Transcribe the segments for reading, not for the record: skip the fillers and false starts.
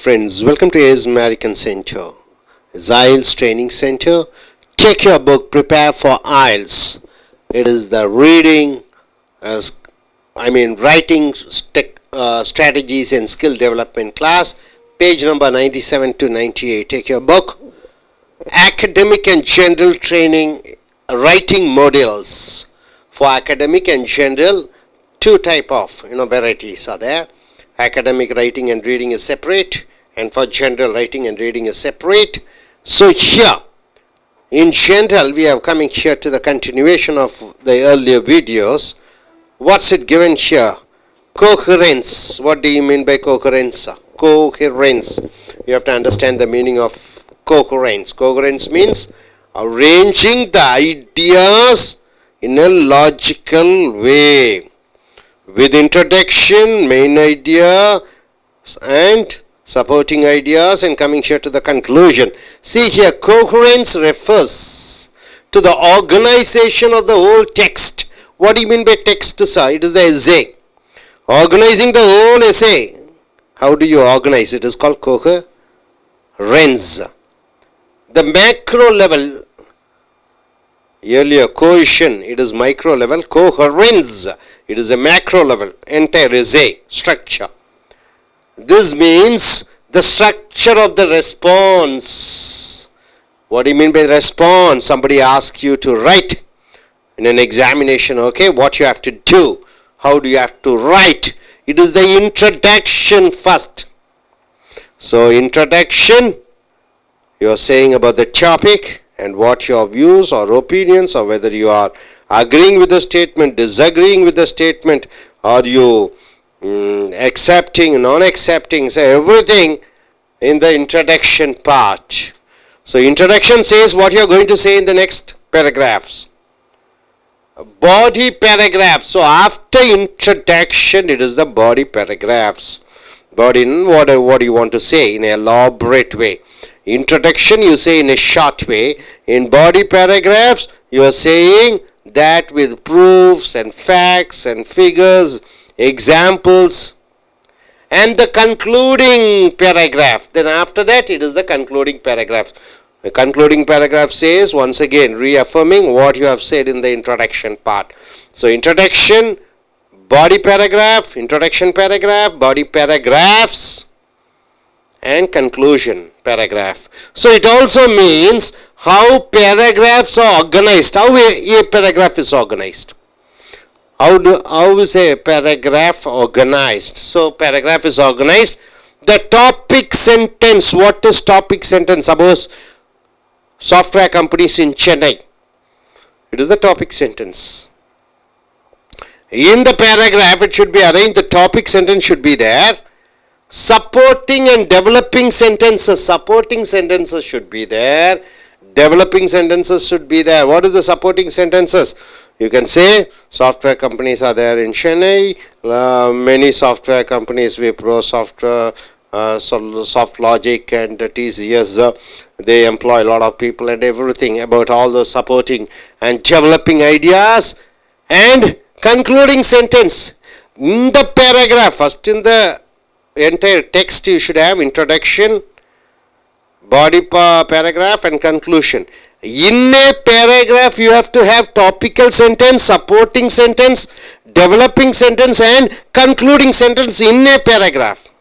friends, welcome to IELTS American Center. It's IELTS Training Center. Take your book, prepare for IELTS. It is the writing strategies and skill development class, page number 97 to 98. Take your book. Academic and general training, writing models. For academic and general, two type of varieties are there. Academic writing and reading is separate, and for general writing and reading is separate. So here, in general, we are coming here to the continuation of the earlier videos. What's it given here? Coherence. What do you mean by coherence? Coherence. You have to understand the meaning of coherence. Coherence means arranging the ideas in a logical way, with introduction, main idea, and supporting ideas, and coming here to the conclusion. See here, coherence refers to the organization of the whole text. What do you mean by text, sir? It is the essay. Organizing the whole essay. How do you organize? It is called coherence. The macro level, earlier cohesion, it is micro level. Coherence, it is a macro level, entire essay, structure. This means the structure of the response. What do you mean by response? Somebody asks you to write in an examination, okay, what you have to do, how do you have to write. It is the introduction first. So introduction, you are saying about the topic and what your views or opinions, or whether you are agreeing with the statement, disagreeing with the statement, are you accepting, non-accepting, so everything in the introduction part. So introduction says what you are going to say in the next paragraphs. Body paragraphs. So after introduction, it is the body paragraphs. Body, what do you want to say in an elaborate way? Introduction you say in a short way. In body paragraphs you are saying that with proofs and facts and figures, examples, and the concluding paragraph. Then after that it is the concluding paragraph. The concluding paragraph says, once again reaffirming what you have said in the introduction part. So introduction, body paragraph, introduction paragraph, body paragraphs, and conclusion paragraph. So it also means how paragraphs are organized. How a paragraph is organized. How is a paragraph organized? So paragraph is organized. The topic sentence. What is topic sentence? Suppose software companies in Chennai. It is the topic sentence. In the paragraph it should be arranged. The topic sentence should be there. Supporting and developing sentences. Supporting sentences should be there. Developing sentences should be there. What is the supporting sentences? You can say software companies are there in Chennai. Many software companies, Wipro, SoftLogic and TCS, they employ a lot of people and everything, about all the supporting and developing ideas. And concluding sentence. In the paragraph, first in the entire text you should have introduction, body paragraph, and conclusion. In a paragraph you have to have topical sentence, supporting sentence, developing sentence, and concluding sentence in a paragraph.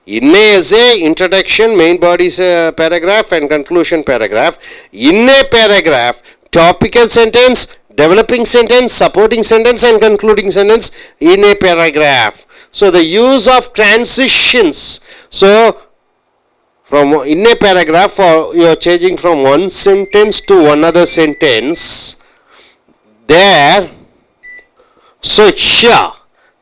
In a essay, introduction, main body paragraph, and conclusion paragraph. In a paragraph, topical sentence, developing sentence, supporting sentence, and concluding sentence in a paragraph. So the use of transitions. So from in a paragraph, you are changing from one sentence to another sentence. There. So here,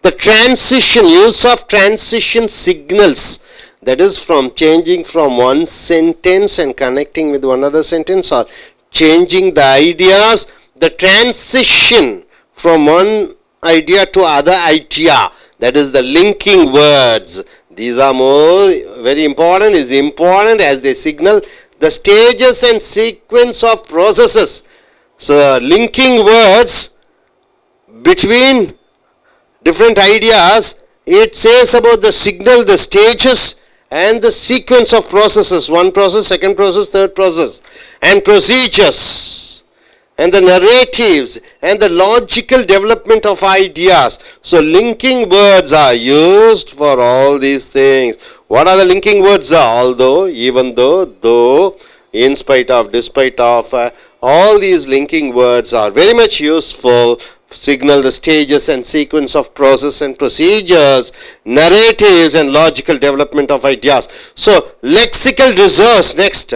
the transition, use of transition signals. That is from changing from one sentence and connecting with another sentence, or changing the ideas. The transition from one idea to other idea. That is the linking words. These are very important. Is important as they signal the stages and sequence of processes. So linking words between different ideas, it says about the signal, the stages and the sequence of processes, one process, second process, third process, and procedures, and the narratives, and the logical development of ideas. So linking words are used for all these things. What are the linking words? Although, even though, in spite of, despite of, all these linking words are very much useful. Signal the stages and sequence of process and procedures, narratives, and logical development of ideas. So lexical resource, next.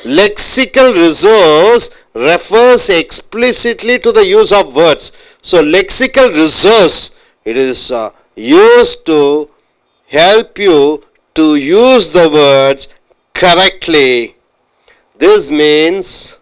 Lexical resource refers explicitly to the use of words. So lexical resource, it is used to help you to use the words correctly. This means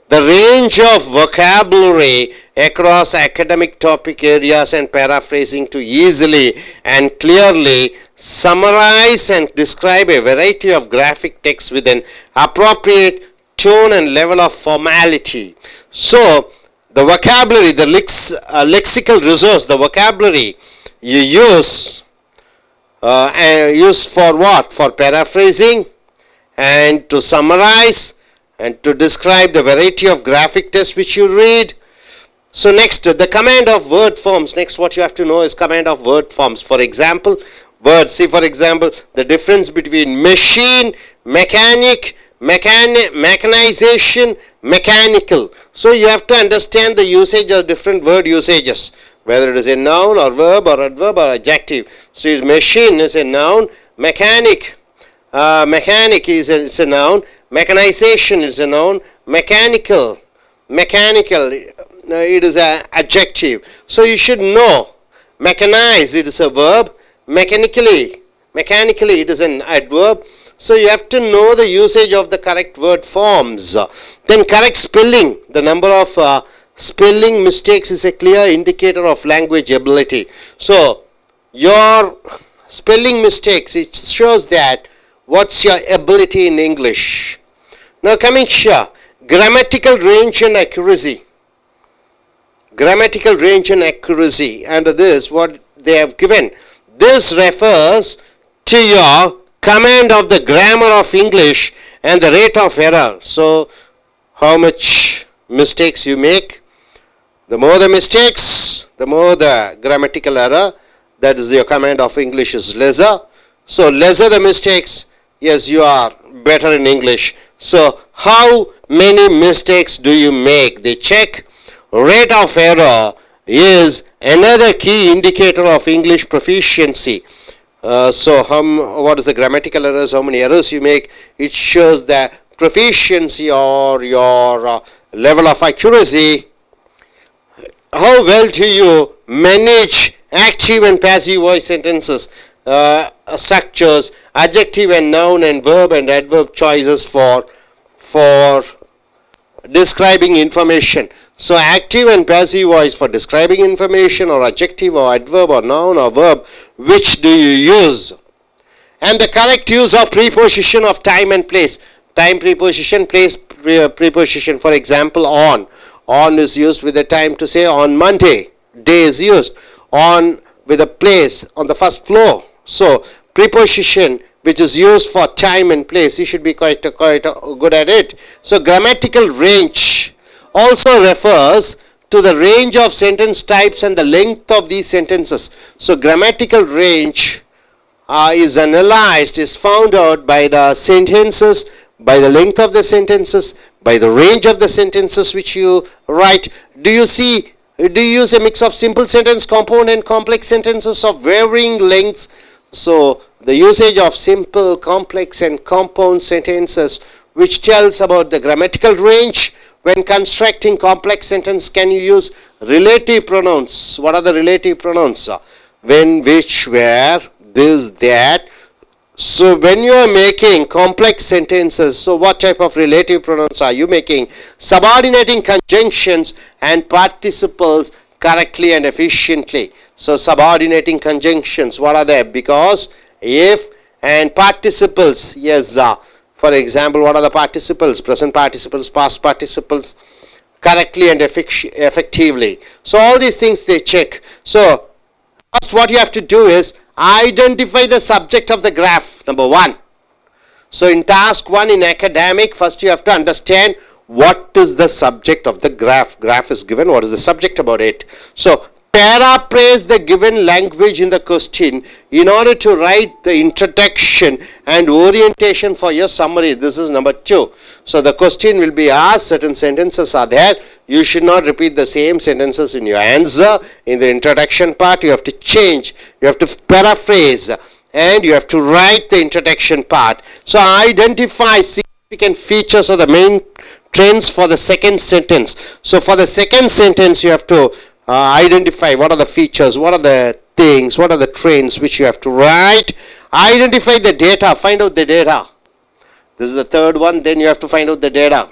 the range of vocabulary across academic topic areas and paraphrasing to easily and clearly summarize and describe a variety of graphic text with an appropriate tone and level of formality. So the vocabulary, the lexical resource, the vocabulary you use for what? For paraphrasing and to summarize and to describe the variety of graphic text which you read. So next, the command of word forms. Next, what you have to know is command of word forms. For example, words. See, for example, the difference between machine, mechanic, mechanization, mechanical. So you have to understand the usage of different word usages, whether it is a noun or verb or adverb or adjective. So machine is a noun, mechanic is a noun, mechanization is a noun, mechanical, it is an adjective. So you should know mechanize, it is a verb, mechanically it is an adverb. So you have to know the usage of the correct word forms. Then correct spelling. The number of spelling mistakes is a clear indicator of language ability. So your spelling mistakes, it shows that what's your ability in English. Now coming here, grammatical range and accuracy. Grammatical range and accuracy. Under this, what they have given, this refers to your command of the grammar of English and the rate of error. So how much mistakes you make, the more the mistakes, the more the grammatical error. That is, your command of English is lesser. So lesser the mistakes, yes, you are better in English. So how many mistakes do you make? They check. Rate of error is another key indicator of English proficiency. So what is the grammatical errors, how many errors you make? It shows the proficiency or your level of accuracy. How well do you manage active and passive voice sentences, structures, adjective and noun and verb and adverb choices for describing information. So active and passive voice for describing information, or adjective or adverb or noun or verb, which do you use? And the correct use of preposition of time and place. Time preposition, place preposition. For example, on. On is used with the time to say on Monday. Day is used. On with a place on the first floor. So preposition which is used for time and place, you should be quite good at it. So grammatical range also refers to the range of sentence types and the length of these sentences. So grammatical range is analyzed, is found out by the sentences, by the length of the sentences, by the range of the sentences which you write. Do you use a mix of simple sentence, compound and complex sentences of varying lengths? So the usage of simple, complex and compound sentences, which tells about the grammatical range. When constructing complex sentence, can you use relative pronouns? What are the relative pronouns? When, which, where, this, that. So when you are making complex sentences, so what type of relative pronouns are you making? Subordinating conjunctions and participles correctly and efficiently. So subordinating conjunctions, what are they? Because, if, and participles. Yes, for example, what are the participles? Present participles, past participles, correctly and effectively. So all these things they check. So first what you have to do is identify the subject of the graph. Number one, So in task 1 in academic, first you have to understand what is the subject of the graph. Graph is given, what is the subject about it. So paraphrase the given language in the question in order to write the introduction and orientation for your summary. This is number 2. So the question will be asked, certain sentences are there. You should not repeat the same sentences in your answer. In the introduction part, you have to change. You have to paraphrase and you have to write the introduction part. So identify significant features of the main trends for the second sentence. So for the second sentence, you have to identify what are the features, what are the things, what are the trends which you have to write. Identify the data, find out the data. This is the third one. Then you have to find out the data.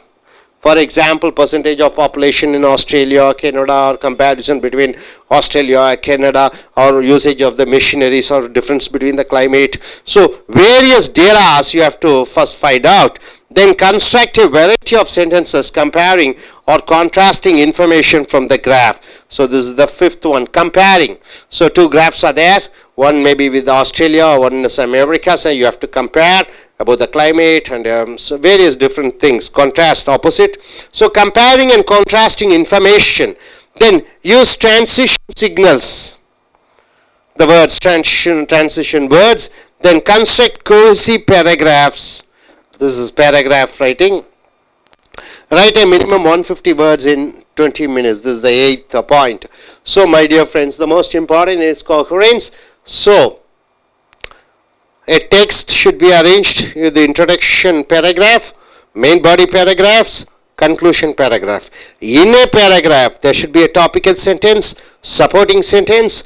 For example, percentage of population in Australia, Canada, or comparison between Australia, Canada, or usage of the machineries, or difference between the climate. So various data you have to first find out. Then construct a variety of sentences comparing or contrasting information from the graph. So this is the fifth one, comparing. So two graphs are there. One may be with Australia, one is America. So you have to compare about the climate and so various different things, contrast, opposite. So comparing and contrasting information. Then use transition signals, the words transition words. Then construct cohesive paragraphs. This is paragraph writing. Write a minimum 150 words in 20 minutes. This is the 8th point. So my dear friends, the most important is coherence. So a text should be arranged with the introduction paragraph, main body paragraphs, conclusion paragraph. In a paragraph, there should be a topical sentence, supporting sentence,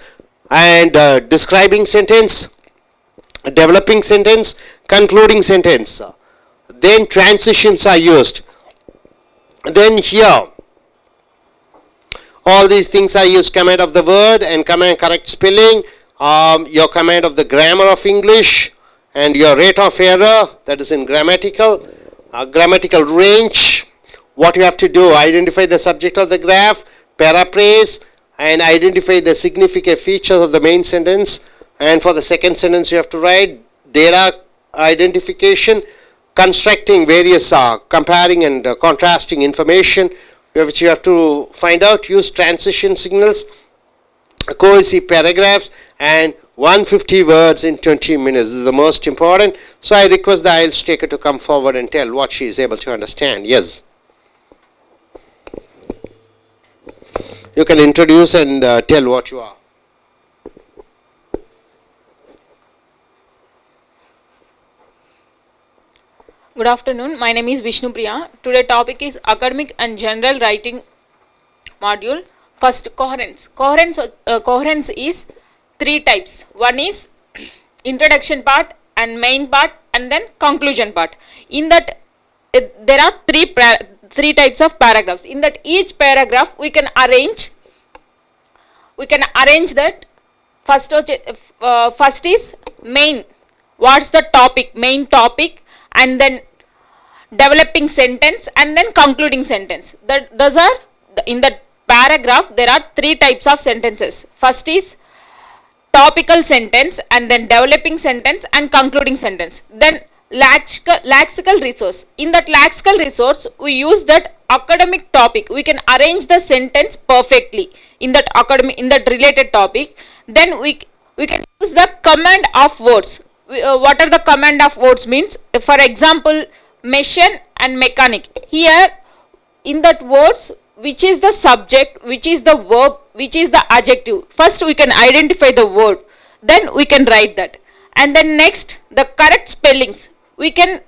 and describing sentence, developing sentence, concluding sentence. Then transitions are used. Then here, all these things are used, command of the word and command correct spelling, your command of the grammar of English, and your rate of error, that is in grammatical range. What you have to do, identify the subject of the graph, paraphrase, and identify the significant features of the main sentence. And for the second sentence, you have to write data identification, constructing various comparing and contrasting information which you have to find out. Use transition signals, cohesive paragraphs, and 150 words in 20 minutes. This is the most important. So I request the IELTS taker to come forward and tell what she is able to understand. Yes. You can introduce and tell what you are. Good afternoon. My name is Vishnu Priya. Today topic is academic and general writing module. First, coherence. Coherence is 3 types. One is introduction part and main part and then conclusion part. In that there are three types of paragraphs. In that each paragraph we can arrange that first is main. What's the topic? Main topic, and then developing sentence, and then concluding sentence. Those are in that paragraph. There are 3 types of sentences. First is topical sentence, and then developing sentence and concluding sentence. Then lexical resource. In that lexical resource, we use that academic topic. We can arrange the sentence perfectly in that related topic. Then we can use the command of words. What are the command of words means? For example, machine and mechanic. Here, in that words, which is the subject, which is the verb, which is the adjective. First, we can identify the word. Then we can write that. And then next, the correct spellings. The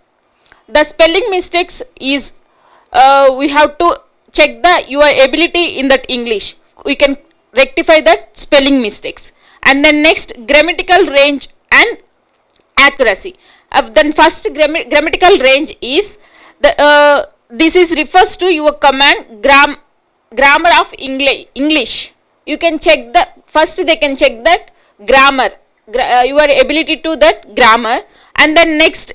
spelling mistakes is, we have to check your ability in that English. We can rectify that spelling mistakes. And then next, grammatical range and accuracy. Then first, grammatical range is this refers to your command grammar of English. You can check they can check that grammar, your ability to that grammar. And then next,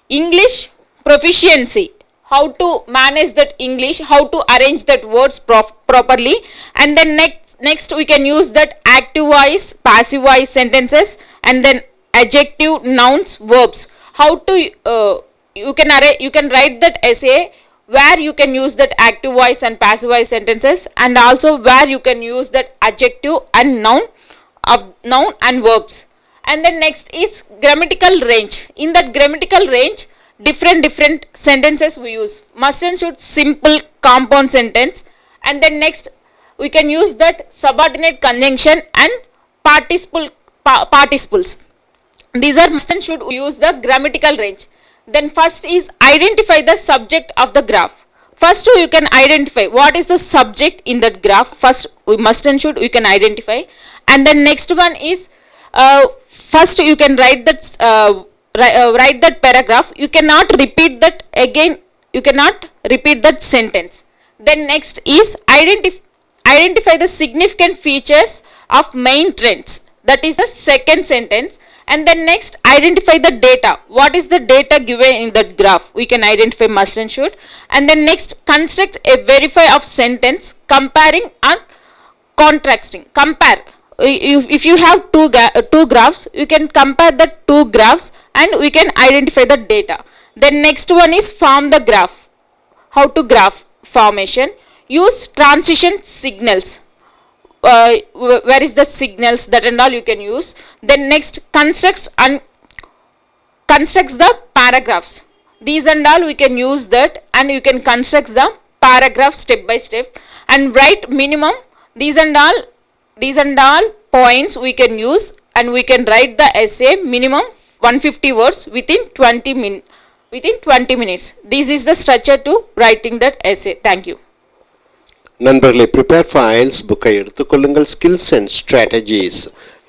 English proficiency, how to manage that English, how to arrange that words properly. And then next we can use that active voice, passive voice sentences, and then adjective, nouns, verbs, how to you can write that essay where you can use that active voice and passive voice sentences, and also where you can use that adjective and noun and verbs. And then next is grammatical range. In that grammatical range, different sentences we use. Must and should, simple, compound sentence. And then next we can use that subordinate conjunction and participles. These are must and should use the grammatical range. Then first is identify the subject of the graph. First you can identify what is the subject in that graph. First we must and should, we can identify. And then next one is first you can write that paragraph. You cannot repeat that again, you cannot repeat that sentence. Then next is identify the significant features of main trends. That is the second sentence. And then next identify the data. What is the data given in that graph? We can identify must and should. And then next construct a verify of sentence, comparing and contrasting. Compare. If you have two graphs, you can compare the two graphs and we can identify the data. Then next one is form the graph. How to graph formation? Use transition signals. Where is the signals, that and all you can use. Then next constructs the paragraphs. These and all we can use that, and you can construct the paragraph step by step and write minimum. These and all points we can use, and we can write the essay minimum 150 words within 20 minutes. This is the structure to writing that essay. Thank you. நண்பர்களை prepare files புக்கை எடுத்துக்கொள்ளுங்கள். Skills and strategies,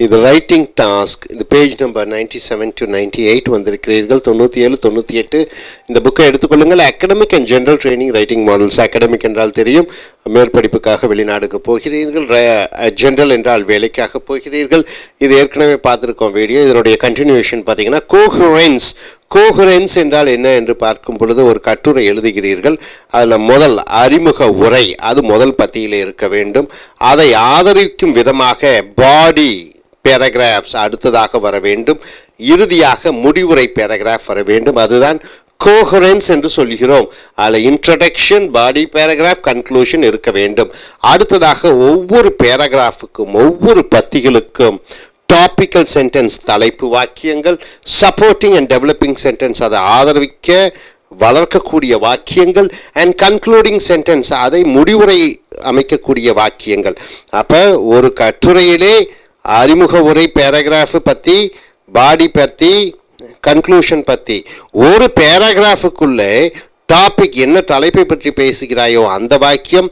இது writing task. இந்த page number 97 to 98 வந்திருக்கிறீர்கள். 97 98 இந்த புக்கை எடுத்துக்கொள்ளுங்கள். Academic and general training writing models. Academic என்றால் தெரியும், மேற்படிப்புக்காக வெளிநாடுக்கு போகிறீர்கள். ஜென்ரல் என்றால் வேலைக்காக போகிறீர்கள். இது ஏற்கனவே பார்த்துருக்கோம் வீடியோ. இதனுடைய கண்டினியூஷன் பார்த்தீங்கன்னா கோஹெரன்ஸ். கோஹெரன்ஸ் என்றால் என்ன என்று பார்க்கும் பொழுது ஒரு கட்டுரை எழுதுகிறீர்கள். அதில் முதல் அறிமுக உரை, அது முதல் பத்தியிலே இருக்க வேண்டும். அதை ஆதரிக்கும் விதமாக பாடி பேராகிராஃப்ஸ் அடுத்ததாக வர வேண்டும். இறுதியாக முடிவுரை பேராகிராஃப் வர வேண்டும். அதுதான் கோஹெரன்ஸ் என்று சொல்கிறோம். அதில் இன்ட்ரடக்ஷன், பாடி பேராகிராஃப், கன்க்ளூஷன் இருக்க வேண்டும். அடுத்ததாக ஒவ்வொரு பேராகிராஃபுக்கும் ஒவ்வொரு பத்திகளுக்கும் டாபிக்கல் சென்டென்ஸ், தலைப்பு வாக்கியங்கள், சப்போர்ட்டிங் அண்ட் டெவலப்பிங் சென்டென்ஸ், அதை ஆதரிக்க வளர்க்கக்கூடிய வாக்கியங்கள், அண்ட் கன்க்ளூடிங் சென்டென்ஸ், அதை முடிவுரை அமைக்கக்கூடிய வாக்கியங்கள். அப்போ ஒரு கட்டுரையிலே அறிமுக உரை பேராகிராஃபு பற்றி, பாடி பற்றி, கன்க்ளூஷன் பற்றி, ஒரு பேராகிராஃபுக்குள்ளே டாபிக் என்ன தலைப்பை பற்றி பேசுகிறாயோ அந்த வாக்கியம்,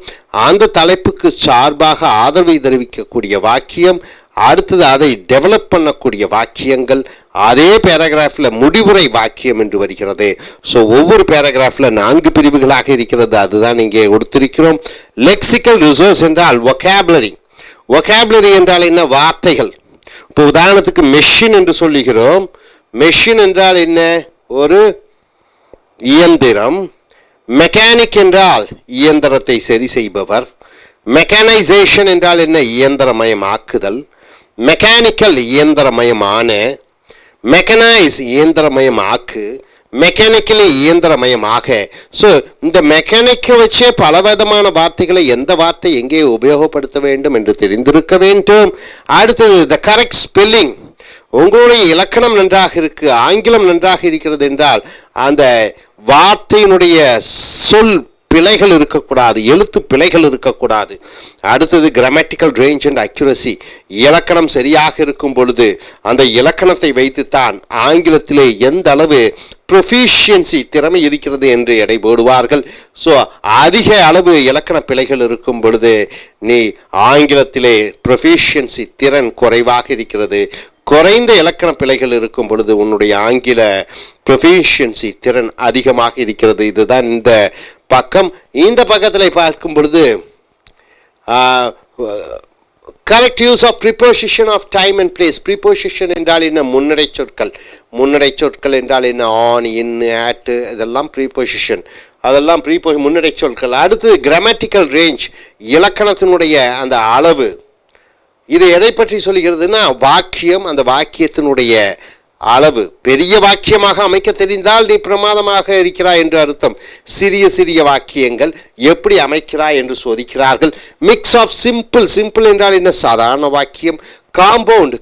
அந்த தலைப்புக்கு சார்பாக ஆதரவை தெரிவிக்கக்கூடிய வாக்கியம், அடுத்தது அதை டெவலப் பண்ணக்கூடிய வாக்கியங்கள், அதே பேராகிராஃபில் முடிவுரை வாக்கியம் என்று வருகிறது. ஸோ ஒவ்வொரு பேராகிராஃபில் 4 பிரிவுகளாக இருக்கிறது. அதுதான் இங்கே கொடுத்திருக்கிறோம். லெக்சிக்கல் ரிசோர்ஸ் என்றால் வொக்காபுலரி. வொக்காபுலரி என்றால் என்ன? வார்த்தைகள். இப்போ உதாரணத்துக்கு மெஷின் என்று சொல்லுகிறோம். மெஷின் என்றால் என்ன? ஒரு இயந்திரம். மெக்கானிக் என்றால் இயந்திரத்தை சரி செய்பவர். மெக்கானைசேஷன் என்றால் என்ன? இயந்திரமயமாக்குதல். மெக்கானிக்கல் இயந்திரமயமான, மெக்கனைஸ் இயந்திரமயமாக்கு, மெக்கானிக்கலி இயந்திரமயமாக. ஸோ இந்த மெக்கானிக்கை வச்சே பலவிதமான வார்த்தைகளை எந்த வார்த்தை எங்கே உபயோகப்படுத்த வேண்டும் என்று தெரிந்திருக்க வேண்டும். அடுத்தது த கரெக்ட் ஸ்பெல்லிங். உங்களுடைய இலக்கணம் நன்றாக இருக்கு, ஆங்கிலம் நன்றாக இருக்கிறது என்றால் அந்த வார்த்தையினுடைய சொல் பிழைகள் இருக்கக்கூடாது, எழுத்து பிழைகள் இருக்கக்கூடாது. அடுத்தது கிராமட்டிக்கல் ரேஞ்ச் அண்ட் அக்யூரசி. இலக்கணம் சரியாக இருக்கும் பொழுது அந்த இலக்கணத்தை வைத்துத்தான் ஆங்கிலத்திலே எந்த அளவு ப்ரொஃபிஷியன்சி திறமை இருக்கிறது என்று எடை போடுவார்கள். ஸோ அதிக அளவு இலக்கண பிழைகள் இருக்கும் பொழுது நீ ஆங்கிலத்திலே ப்ரொஃபிஷியன்சி திறன் குறைவாக இருக்கிறது. குறைந்த இலக்கண பிழைகள் இருக்கும் பொழுது உன்னுடைய ஆங்கில ப்ரொஃபிஷியன்சி திறன் அதிகமாக இருக்கிறது. இதுதான் இந்த பக்கம். இந்த பக்கத்தில் பார்க்கும் பொழுது correct use of preposition of time and place. Preposition என்றால் என்ன? முன்னடை சொற்கள். முன்னடை சொற்கள் என்றால் என்ன? ஆன், இன், ஆட், இதெல்லாம் ப்ரீபொசிஷன், அதெல்லாம் முன்னடை சொற்கள். அடுத்து கிராமட்டிக்கல் ரேஞ்ச், இலக்கணத்தினுடைய அந்த அளவு. இது எதை பற்றி சொல்கிறதுனா வாக்கியம், அந்த வாக்கியத்தினுடைய அளவு. பெரிய வாக்கியமாக அமைக்க தெரிந்தால் நீ பிரமாதமாக இருக்கிறாய் என்று அர்த்தம். சிறிய சிறிய வாக்கியங்கள் எப்படி அமைக்கிறாய் என்று சோதிக்கிறார்கள். மிக்ஸ் ஆஃப் சிம்பிள் என்றால் என்ன? சாதாரண வாக்கியம். காம்பவுண்ட்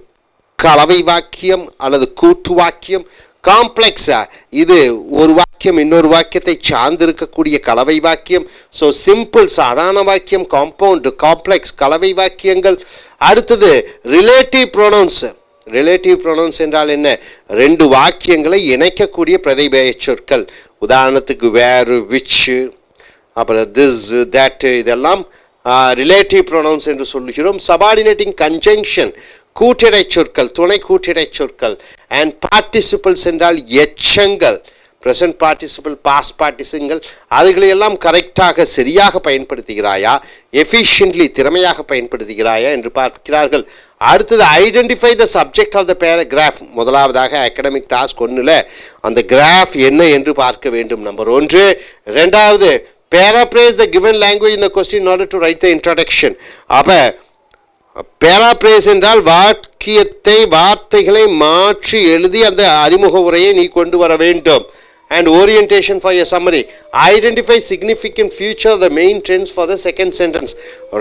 கலவை வாக்கியம் அல்லது கூட்டு வாக்கியம். காம்ப்ளெக்ஸா இது ஒரு வாக்கியம் இன்னொரு வாக்கியத்தை சார்ந்திருக்கக்கூடிய கலவை வாக்கியம். ஸோ சிம்பிள் சாதாரண வாக்கியம், காம்பவுண்ட் காம்ப்ளெக்ஸ் கலவை வாக்கியங்கள். அடுத்தது ரிலேட்டிவ் ப்ரொனவுன்ஸ். ரிலேட்டிவ் ப்ரொனவுன்ஸ் என்றால் என்ன? ரெண்டு வாக்கியங்களை இணைக்கக்கூடிய பிரதிபெய சொற்கள். உதாரணத்துக்கு வேறு, விச், அப்புறம் திஸ், தட், இதெல்லாம் ரிலேட்டிவ் ப்ரொனவுன்ஸ் என்று சொல்லுகிறோம். சபார்டினேட்டிங் கன்ஜங்ஷன் கூட்டிடை சொற்கள், துணை கூட்டிடை சொற்கள். அண்ட் பார்ட்டிசிபிள்ஸ் என்றால் எச்சங்கள். ப்ரெசன்ட் பார்ட்டிசிபிள், பாஸ்ட் பார்ட்டிசிபிள், அதுகளையெல்லாம் கரெக்டாக சரியாக பயன்படுத்துகிறாயா, எஃபிஷியன்ட்லி திறமையாக பயன்படுத்துகிறாயா என்று பார்க்கிறார்கள். அடுத்தது identify the subject of the paragraph. முதலாவதாக அகடமிக் டாஸ்க் 1ல் அந்த கிராஃப் என்ன என்று பார்க்க வேண்டும், நம்பர் 1. ரெண்டாவது paraphrase the given language in the question in order to write the introduction. அப்போ பேராப்ரேஸ் என்றால் வார்த்தைகளை மாற்றி எழுதி அந்த அறிமுக உரையை நீ கொண்டு வர வேண்டும். And orientation for your summary. Identify significant future the main trends for the second sentence.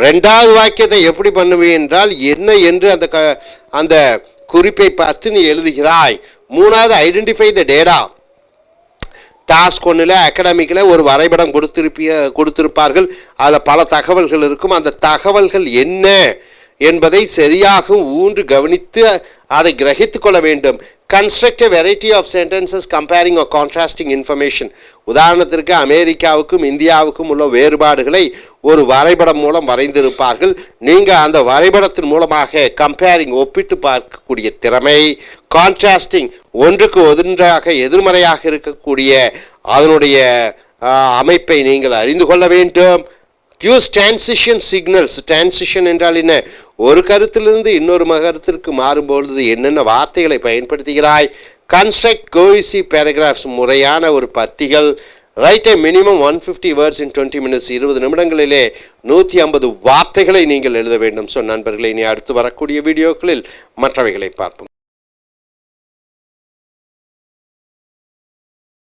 ரெண்டாவது வாக்கியத்தை எப்படி பண்ணுவே என்றால் என்ன என்று அந்த குறிப்பை பார்த்து நீ எழுதுகிறாய். மூணாவது ஐடென்டிஃபை த டேட்டா. டாஸ்க் 1ல் அகாடமிக்கில் ஒரு வரைபடம் கொடுத்திருப்பார்கள். அதில் பல தகவல்கள் இருக்கும். அந்த தகவல்கள் என்ன என்பதை சரியாக ஊன்று கவனித்து அதை கிரகித்து கொள்ள வேண்டும். Construct a variety of sentences comparing or contrasting information. உதாரணத்திற்கு அமெரிக்காவுக்கும் இந்தியாவுக்கும் உள்ள வேறுபாடுகளை ஒரு வரைபடம் மூலம் வரைந்திருப்பார்கள். நீங்கள் அந்த வரைபடத்தின் மூலமாக கம்பேரிங் ஒப்பிட்டு பார்க்கக்கூடிய திறமை, கான்ட்ராஸ்டிங் ஒன்றுக்கு ஒன்றாக எதிர்மறையாக இருக்கக்கூடிய அதனுடைய அமைப்பை நீங்கள் அறிந்து கொள்ள வேண்டும். Use transition signals. டிரான்சிஷன் என்றால் என்ன? ஒரு கருத்திலிருந்து இன்னொரு கருத்திற்கு மாறும்பொழுது என்னென்ன வார்த்தைகளை பயன்படுத்துகிறாய். Construct cohesive paragraphs. முறையான ஒரு பத்திகள். Right A minimum 150 words in 20 minutes. 20 நிமிடங்களிலே 150 வார்த்தைகளை நீங்கள் எழுத வேண்டும். ஸோ நண்பர்களை, இனி அடுத்து வரக்கூடிய வீடியோக்களில் மற்றவைகளை பார்ப்போம்.